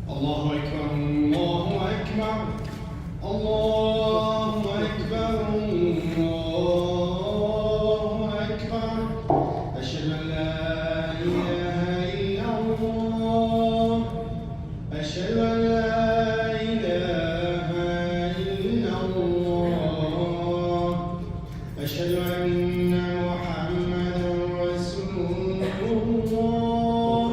الله أكبر الله أكبر الله أكبر الله أكبر أشهد أن لا إله إلا الله أشهد أن لا إله إلا الله أشهد أن محمدا رسول الله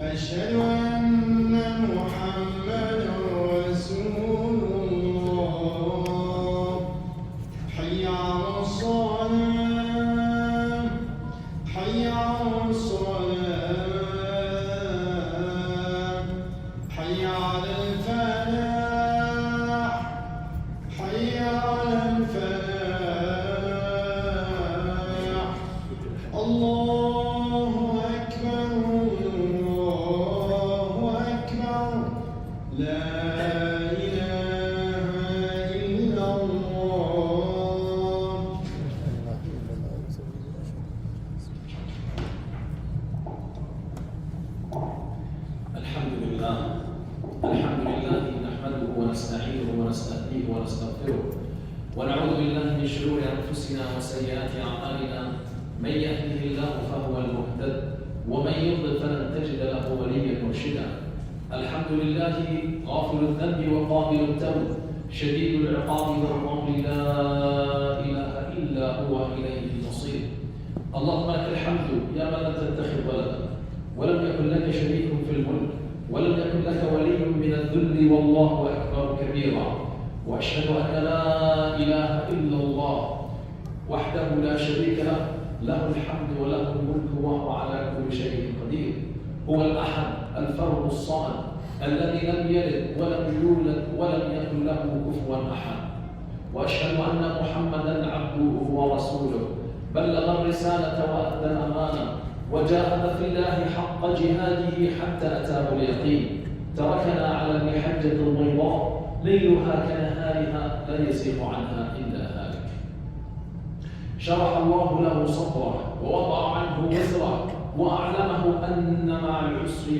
أشهد أن محمدا رسول الله حي على الصلاة حي على الصلاة حي على الفلاح حي على الفلاح الله أكبر الله أكبر لا إله إلا الله الحمد لله نحمده ونستعينه ونستهديه ونستغفره ونعوذ بالله من شرور انفسنا وسيئات اعمالنا من يهده الله فهو المهتد ومن يضلل فلن تجد له وليا مرشدا الحمد لله غافل الذنب وقابل التوب شديد العقاب ذو القول لا اله الا هو اليه المصير اللهم لك الحمد يا من لم تتخذ ولدا ولم يكن لك شريك في الملك ولم يكن لك ولي من الذل والله أكبر كبيرا وأشهد أن لا إله إلا الله وحده لا شريك له له الحمد وله الملك وهو على كل شيء قدير هو الأحد الفرد الصمد الذي لم يلد ولم يولد ولم يكن له كفوا أحد وأشهد أن محمدا عبده ورسوله بلغ الرسالة وأدى الأمانة وجاهد في الله حق جهاده حتى أتاه اليقين تركنا على المحجة البيضاء ليلها كنهارها لا يزيغ عنها إلا هالك شرح الله له صدره ووضع عنه وزره وأعلمه أن مع العسر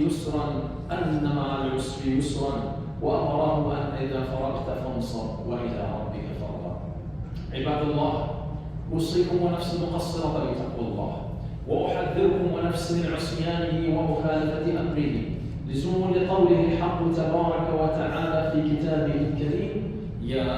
يسرا وأمره أن إذا فرغت فانصب وإلى ربك فارغب عباد الله أوصيكم ونفسي مقصرة بتقوى الله وأحذركم ونفسي من عصيانه ومخالفة أمره لزوم لقوله الحق تبارك وتعالى في كتابه الكريم يا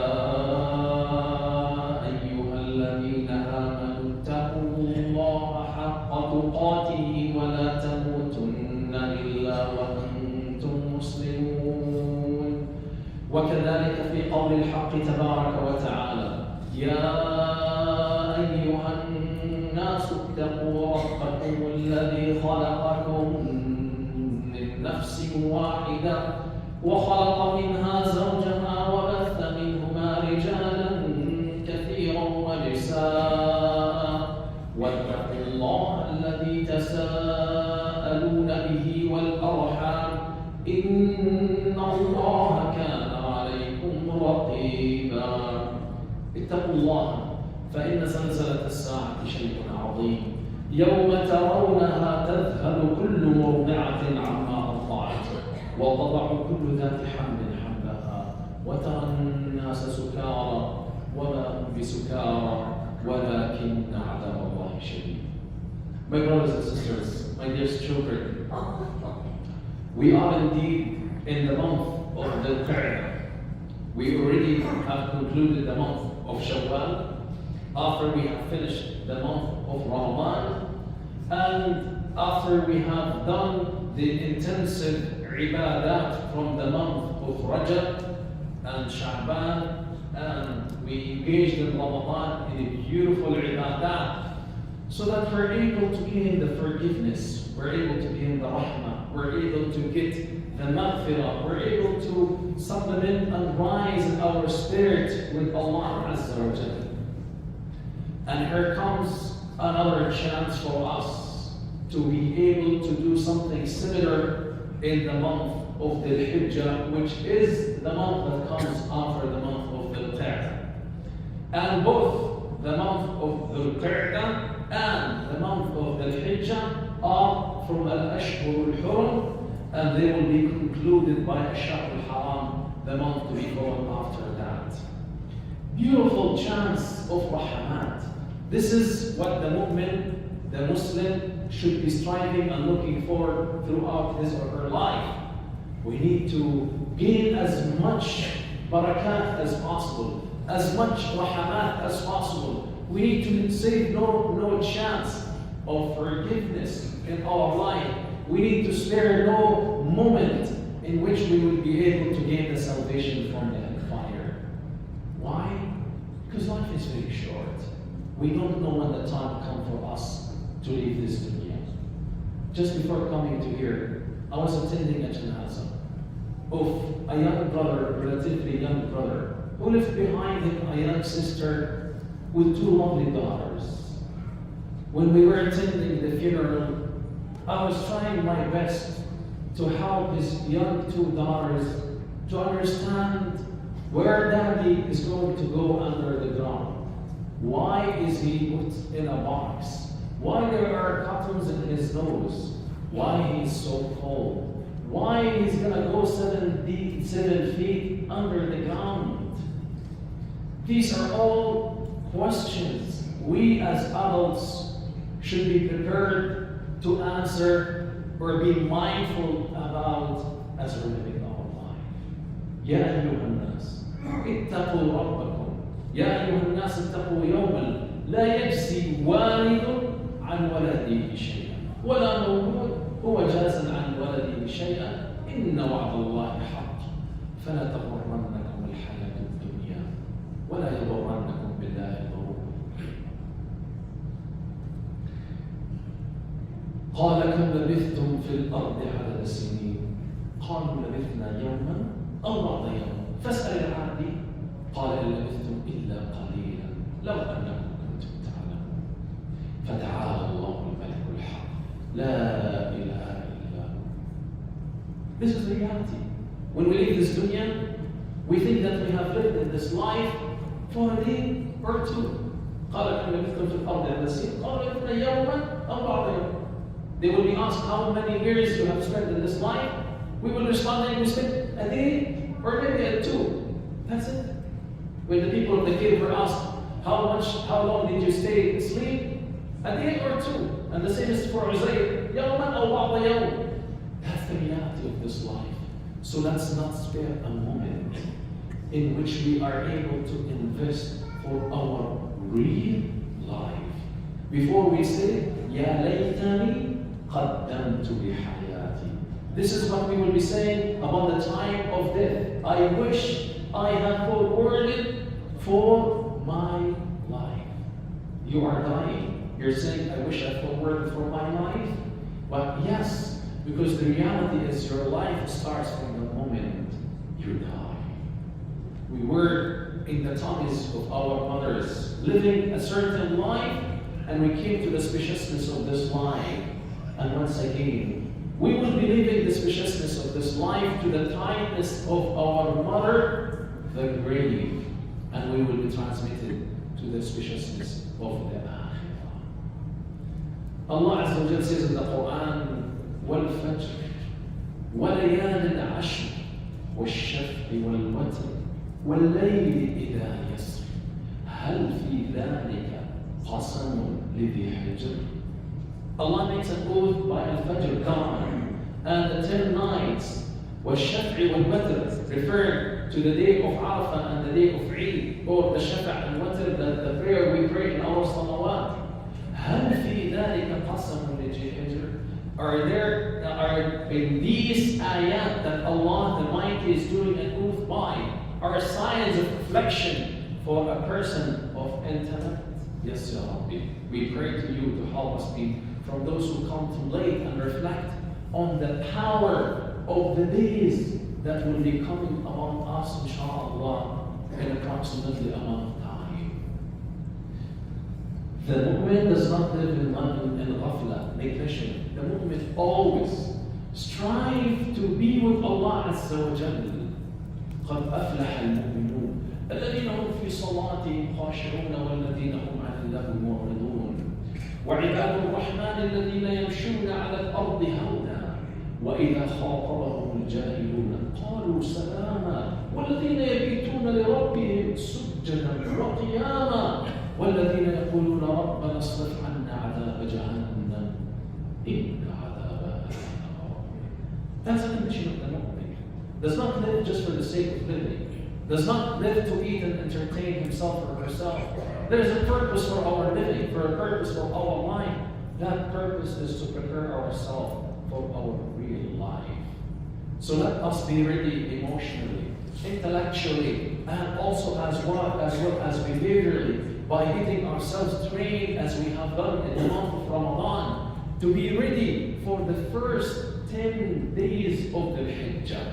أيها الذين آمنوا اتقوا الله حق تقاته ولا تموتن إلا وأنتم مسلمون وكذلك في قول الحق تبارك وتعالى يا أيها الناس اتقوا ربكم الذي خلقكم من نفس واحدة وخلق منها زوجها وبث منهما رجالا كثيرا ونساء واتقوا الله الذي تساءلون به والأرحام إن الله كان عليكم رقيبا اتقوا الله فإن زلزلة الساعة شيء عظيم يوم ترونها تذهل كل مرضعة عما أرضعت وتضع كل ذات حمل حملها وترى الناس سكارى وما هم بسكارى ولكن عذاب الله شديد. My brothers and sisters, my dear children, we are indeed in the month of the Alkhayr. We already have concluded the month of Shawwal after we have finished the month of Ramadan and after we have done the intensive ibadat from the month of Rajab and Sha'ban and we engaged in Ramadan in a beautiful ibadat so that we're able to gain the forgiveness, we're able to gain the rahmah, we're able to get the maghfirah, we're able to supplement and rise in our spirit with Allah Azza wa Jalla. And here comes another chance for us to be able to do something similar in the month of Thul Hijjah, which is the month that comes after the month of Thul Hijjah. الأشهر الحرم, and they will be concluded by Shahr al-Haram, the month to be born after that. Beautiful chance of rahmat. This is what the mu'min, the Muslim, should be striving and looking for throughout his or her life. We need to gain as much barakat as possible, as much rahmat as possible. We need to save no chance of forgiveness in our life. We need to spare no moment in which we will be able to gain the salvation from the hellfire. Why? Because life is very short. We don't know when the time comes for us to leave this dunya. Just before coming to here, I was attending a janazah of a young brother, relatively young brother, who left behind him a young sister with two lovely daughters. When we were attending the funeral, I was trying my best to help his young two daughters to understand where daddy is going to go under the ground. Why is he put in a box? Why there are cuttings in his nose? Why he's so cold? Why he's gonna go 7 feet under the ground? These are all questions we as adults should be prepared to answer or be mindful about as we're living our life. يا أيها الناس اتقوا ربكم يا أيها الناس اتقوا يوما لا يجزي والد عن ولده شيئا ولا مولود هو جاز عن ولده شيئا إن وعد الله حق فلا تغرنكم الحياة الدنيا ولا يغرنكم بالله الغرور. قال كم لبثتم في الأرض عدد سنين قالوا لبثنا يوما أو بعض يوم فاسأل العادي قال إن لبثتم إلا قليلا لو أنكم كنتم تعلمون فتعالى الله الملك الحق لا إله إلا هو. This is the reality. When we leave this dunya, we think that we have lived in this life for a day or two. قال كم لبثتم في الأرض عدد سنين قالوا لبثنا يوما أو بعض يوم. They will be asked how many years you have spent in this life. We will respond that we spent a day or maybe a 2. That's it. When the people of the cave were asked, how long did you stay asleep? A day or 2. And the same is for Uzair. يوما أو بعض يوم. That's the reality of this life. So let's not spare a moment in which we are able to invest for our real life. Before we say, يا ليتني قدمت لحياتي. This is what we will be saying about the time of death. I wish I had forwarded for my life. You are dying. You're saying, I wish I forwarded for my life? Well, yes, because the reality is your life starts from the moment you die. We were in the tummies of our mothers, living a certain life, and we came to the spaciousness of this life. And once again, we will be leaving the spaciousness of this life to the tightness of our mother, the grave, and we will be transmitted to the spaciousness of the Akhirah. Allah Azza wa Jal says in the Quran, وَالْفَجْرِ وَلَيَالٍ الْعَشْرِ وَالشَّفْعِ وَالْوَتْرِ وَاللَّيْلِ إِذَا يَسْرِ هَلْ فِي ذَلِكَ قَسَمٌ لِذِي حِجْرٍ. Allah makes an oath by Al-Fajr, dawn, and the 10 nights, وَالشَّفْعِ وَالْوَتْرِ, referring to the day of Arafah and the day of Eid, or the Shafa' and Watr, the prayer we pray in our salawat. هَلْ فِي ذَلِكَ قَسَمٌ لِذِي حِجْرٍ. Are in these ayat that Allah the Mighty is doing an oath by, are signs of reflection for a person of intellect? Yes, Ya Rabbi. We pray to you to help us be from those who contemplate and reflect on the power of the days that will be coming among us, inshaAllah, in approximately a month's time. The mu'min does not live in ghafla, neglection. The mu'min always strive to be with Allah Azza wa Jalla. قد أفلح المؤمنون الذين هم في صلاتهم خاشعون والذين هم عن اللغو معرضون وعباد الرحمن الذين يمشون على الأرض هونا وإذا خاطبهم الجاهلون قالوا سلاما والذين يبيتون لربهم سجدا وقياما والذين يقولون ربنا اصرف عنا عذاب جهنم إن عذابها كان غراما. That's the condition of the mu'min. Does not live just for the sake of living. Does not live to eat and entertain himself or herself. There is a purpose for our living, for a purpose for our life. That purpose is to prepare ourselves for our real life. So let us be ready emotionally, intellectually, and also as well as behaviorally, by getting ourselves trained as we have done in the month of Ramadan, to be ready for the first 10 days of the Hijjah.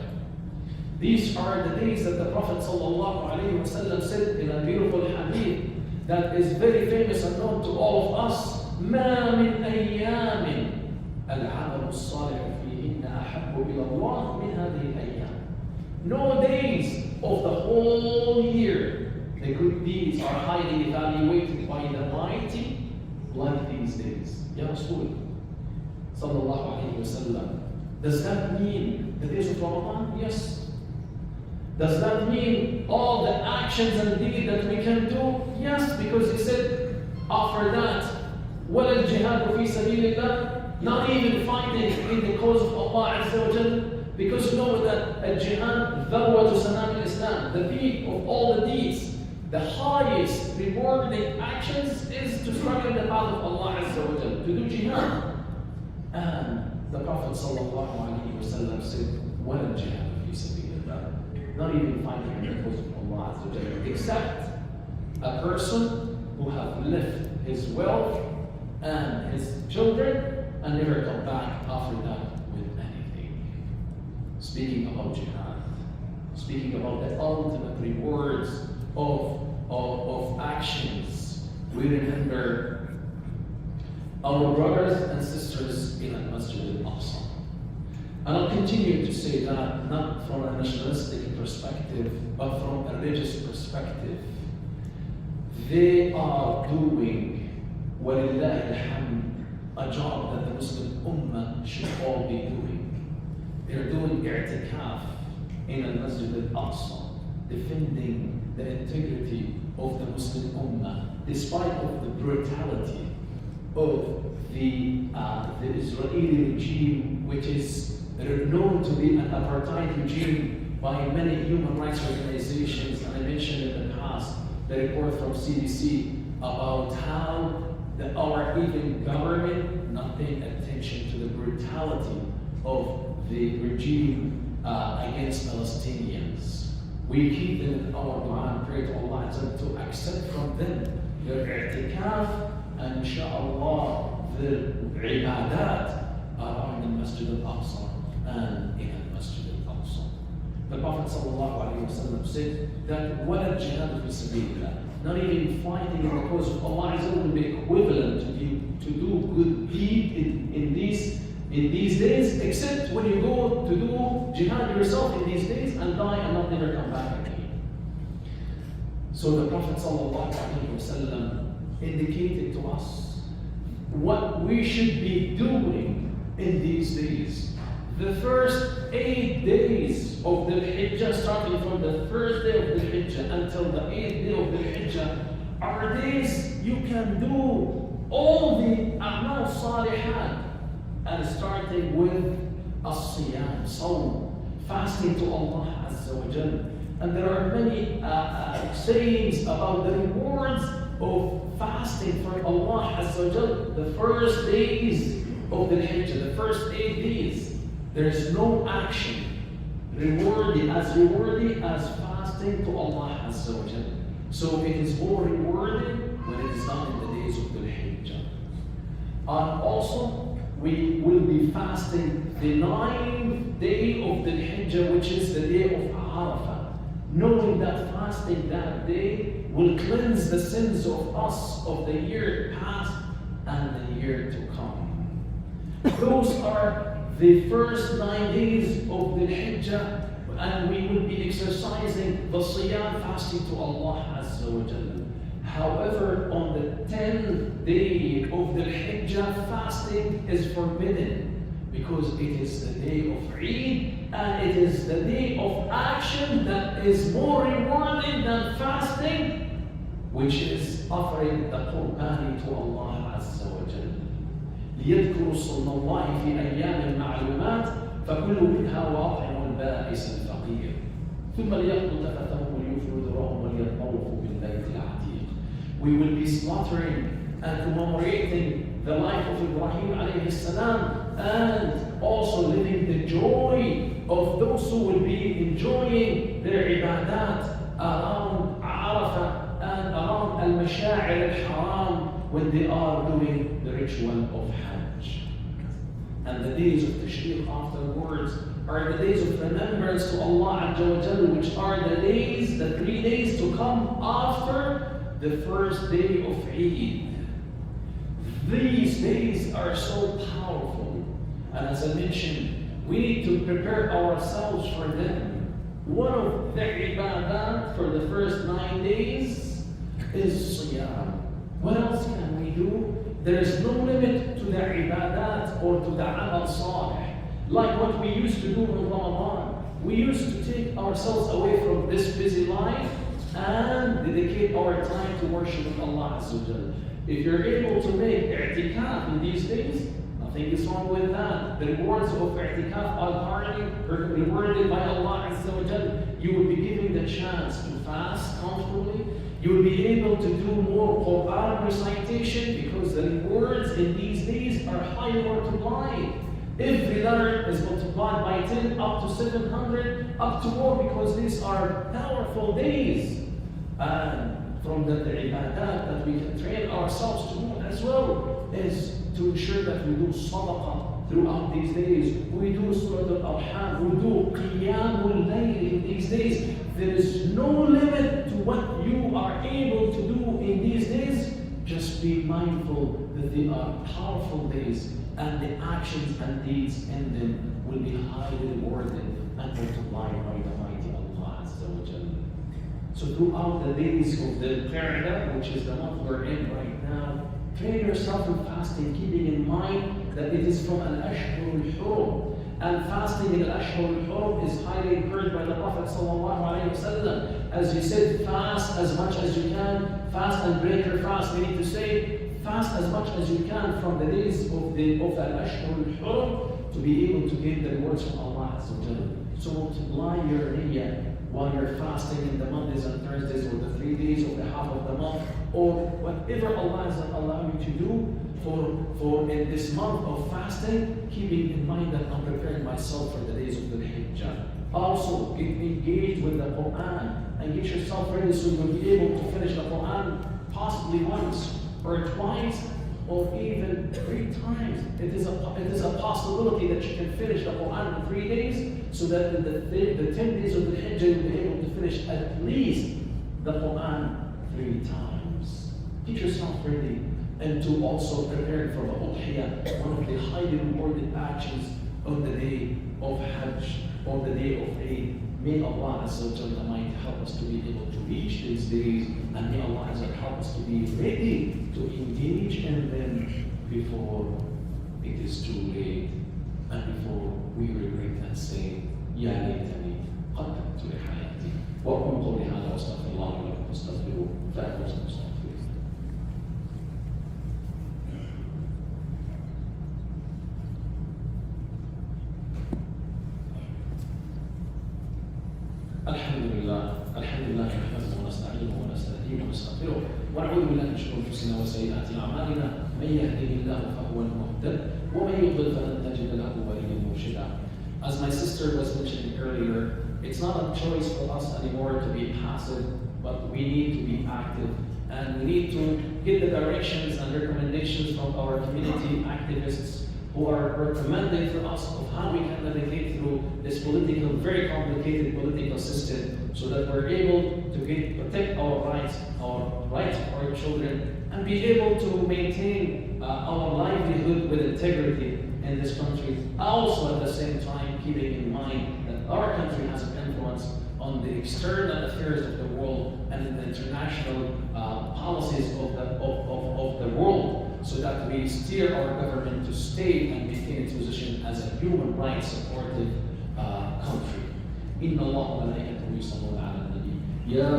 These are the days that the Prophet ﷺ said in a beautiful hadith that is very famous and known to all of us. ما من أيام العمل الصالح فيهن أحب إلى الله من هذه الأيام. No days of the whole year the good deeds are highly evaluated by the mighty like these days. Ya Rasul sallallahu alayhi wa sallam. Does that mean the days of Ramadan? Yes. Does that mean all the actions and deeds that we can do? Yes, because he said after that, وَلَا الْجِهَادُ فِي سَبِيلِ اللَّهِ, not even fighting in the cause of Allah Azza wa Jal, because you know that al-jihad, ذَرْوَةُ سَنَامِ الْإِسْلام, the peak of all the deeds, the highest rewarding actions is to struggle in the path of Allah Azza wa Jal, to do jihad. And the Prophet sallallahu alayhi wa sallam said, وَلَا الْجِهَادُ فِي سَبِيلِ اللَّهِ, not even fighting in the cause of Allah Azza wa Jal, except a person who have left his wealth and his children and never come back after that with anything. Speaking about jihad, speaking about the ultimate rewards of actions, we remember our brothers and sisters in Al-Masjid Al-Aqsa. And I'll continue to say that not from a nationalistic perspective, but from a religious perspective. They are doing, وَلِلَّهِ الْحَمْدِ, a job that the Muslim Ummah should all be doing. They're doing i'tikaf in Al-Masjid Al-Aqsa, defending the integrity of the Muslim Ummah, despite of the brutality of the Israeli regime, which is known to be an apartheid regime by many human rights organizations. And I mentioned in the past the report from CBC about how our even government not paying attention to the brutality of the regime against Palestinians. We keep them in our dua and pray to Allah to accept from them their i'tikaf, and inshaAllah their ibadat are in the Masjid Al-Aqsa and in the Masjid Al-Aqsa. The Prophet ﷺ said that وَلَا الْجِهَادُ فِي سَبِيلِ اللَّهِ, not even fighting in the cause of Allah will be equivalent to do good deed in these days, except when you go to do jihad yourself in these days and die and not never come back again. So the Prophet ﷺ indicated to us what we should be doing in these days. The first 8 days of the Hijjah, starting from the first day of the Hijjah until the 8th day of the Hijjah, are days you can do all the a'mal salihat, and starting with as-siyam, sawm, fasting to Allah Azza wa Jal. And there are many sayings about the rewards of fasting for Allah Azza wa Jal. The first days of the Hijjah, the first 8 days, there is no action rewarding as fasting to Allah Azza wa Jal. So it is more rewarding when it is done in the days of the Hijjah. And also, we will be fasting the 9th day of the Hijjah, which is the day of Arafah, knowing that fasting that day will cleanse the sins of us of the year past and the year to come. Those are the first 9 days of the Hijjah, and we will be exercising the Siyam, fasting to Allah Azza wa Jalla. However, on the 10th day of the Hijjah, fasting is forbidden, because it is the day of Eid, and it is the day of action that is more rewarding than fasting, which is offering the Qurbani to Allah Azza wa Jal. ليذكروا اسم الله في أيام معلومات فكلوا منها وأطعموا البائس الفقير ثم ليقضوا تفثهم وليوفوا نذورهم وليطوفوا بالبيت العتيق. We will be slaughtering and commemorating the life of Ibrahim alayhi salam, and also living the joy of those who will be enjoying their ibadat around Arafah and around al-Masha'ir al-Haram when they are doing the ritual of Hajj. And the days of Tashriq afterwards are the days of remembrance to Allah Azza wa Jal, which are the days, the 3 days to come after the first day of Eid. These days are so powerful, and as I mentioned, we need to prepare ourselves for them. One of the ibadat for the first 9 days is Siyam. What else can we do? There is no limit to the ibadat or to the amal salih. Like what we used to do in Ramadan. We used to take ourselves away from this busy life and dedicate our time to worship Allah Azza wa Jal. If you're able to make i'tikaf in these days, nothing is wrong with that. The rewards of i'tikaf are rewarded by Allah Azza wa Jal. You will be given the chance to fast comfortably. You will be able to do more Quran recitation because the rewards in these days are highly multiplied. Every letter is multiplied by 10 up to 700, up to more, because these are powerful days. And from the ibadat that we can train ourselves to do as well is to ensure that we do sadaqah throughout these days. We do Surah Al-Ahyaء, we do Qiyamul Layl in these days. There is no limit to what you are able to do in these days. Just be mindful that they are powerful days, and the actions and deeds in them will be highly rewarded and multiplied by the mighty Allah Azza wa Jal. So throughout the days of the Faidah, which is the month we're in right now, train yourself in fasting, keeping in mind that it is from Al-Ashhur al-Hurum. And fasting in Al-Ashhur al-Hurum is highly encouraged by the Prophet ﷺ. As he said, fast as much as you can, fast and break your fast. We need to say, fast as much as you can from the days of Al-Ashhur al-Hurum to be able to get the rewards from Allah Azza wa Jal. So multiply your niyyah while you're fasting in the Mondays and Thursdays, or the 3 days, or the half of the month, or whatever Allah has allowed you to do for in this month of fasting, keeping in mind that I'm preparing myself for the days of the Hijjah. Also, get engaged with the Quran and get yourself ready so you'll be able to finish the Quran possibly once or twice or even 3 times. It is a possibility that you can finish the Quran in 3 days, so that in the 10 days of the Hijjah you'll be able to finish at least the Quran 3 times. Get yourself ready, and to also prepare for the Aliyah, one of the highly rewarded actions on the day of Hajj, on the day of Eid. May Allah Azza wa Jalla might help us to be able to reach these days, and may Allah Azza help us to be ready to engage in them before it is too late, and before we regret and say, Ya laytani qaddamtu li hayati. Wa aqulu qawli hadha wa astaghfirullah wa lakum fastaghfiruhu fa innahu huwal الحمد لله نحمده ونستعينه ونستهديه ونستغفره ونعوذ بالله من شرور انفسنا وسيئات اعمالنا من يهده الله فهو المهتد ومن يضلل فلن تجد له وليا مرشدا. As my sister was mentioning earlier, it's not a choice for us anymore to be passive, but we need to be active, and we need to get the directions and recommendations from our community activists who are recommending for us of how we can navigate through this very complicated political system, so that we're able to protect our rights of our children, and be able to maintain our livelihood with integrity in this country. Also, at the same time, keeping in mind that our country has an influence on the external affairs of the world and the international policies of the world. So so that we steer our government to stay and maintain its position as a human rights supportive country. إن الله وملائكته يصلون على النبي يا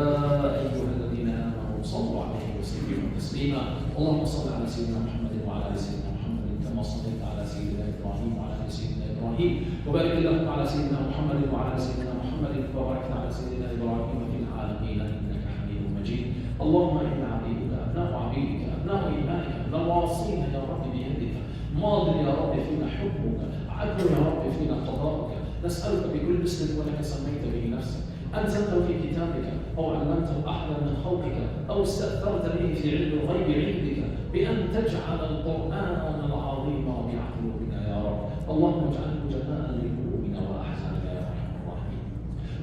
أيها الذين آمنوا صلوا عليه وسلموا تسليما اللهم صل على سيدنا محمد وعلى آل سيدنا محمد كما صليت على سيدنا إبراهيم وعلى آل سيدنا إبراهيم وبارك اللهم على سيدنا محمد وعلى آل سيدنا محمد وبارك على سيدنا إبراهيم في العالمين إنك حميد مجيد. اللهم إنا عبيدك أبناء عبيدك أبناء إيمانك نواصينا يا رب بيدك ماض يا رب فينا حكمك عدل يا رب فينا قضاءك. نسألك بكل اسم ولك سميت به نفسك أنزلته في كتابك أو علمته أحدا من خلقك أو استأثرت به في علم الغيب عندك بأن تجعل القرآن العظيم ربيع قلوبنا يا رب. اللهم اجعله جلاء لقلوبنا وأحزاننا يا أرحم الراحمين.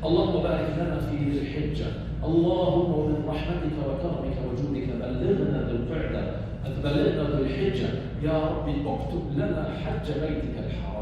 اللهم بارك لنا في ذي الحجة. اللهم ومن رحمتك وكرمك وجودك بلغنا ذي القعدة بلغنا ذي الحجة يا رب اكتب لنا حج بيتك الحرام.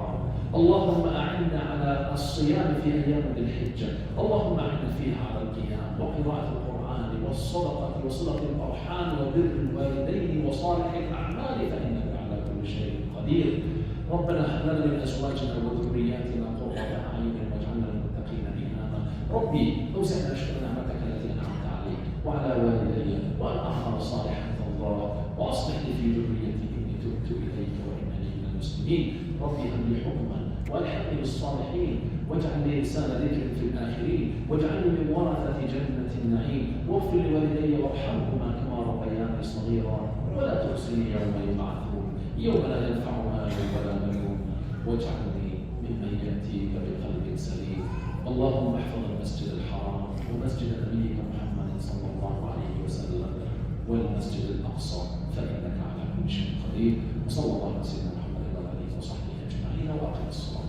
اللهم أعنا على الصيام في أيام ذي الحجة. اللهم أعنا فيها على القيام وقراءة القرآن والصدقة وصلة الأرحام وبر الوالدين وصالح الأعمال فإنك على كل شيء قدير. ربنا هب لنا من أزواجنا وذرياتنا قرة أعين واجعلنا للمتقين إماما. ربي أوزعنا أشكر نعمتك التي أنعمت علي وعلى والدي وأن أعمل صالحا ترضاه وأصلح لي في ذريتي إني تبت إليك وإنني من المسلمين. ربي هب لي حكما والحقني بالصالحين واجعل لي لسان ذكر في الآخرين واجعلني من ورثة جنة النعيم واغفر لوالدي وارحمهما كما ربياني صغيرا ولا تخزني يوم يبعثون يوم لا ينفع مال ولا بنون واجعلني ممن يأتيك بقلب سليم. اللهم احفظ المسجد الحرام ومسجد نبيك محمد صلى الله عليه وسلم والمسجد الأقصى فإنك على كل شيء قدير. وصلى الله على سيدنا محمد وعلى آله وصحبه أجمعين وأقم الصلاة.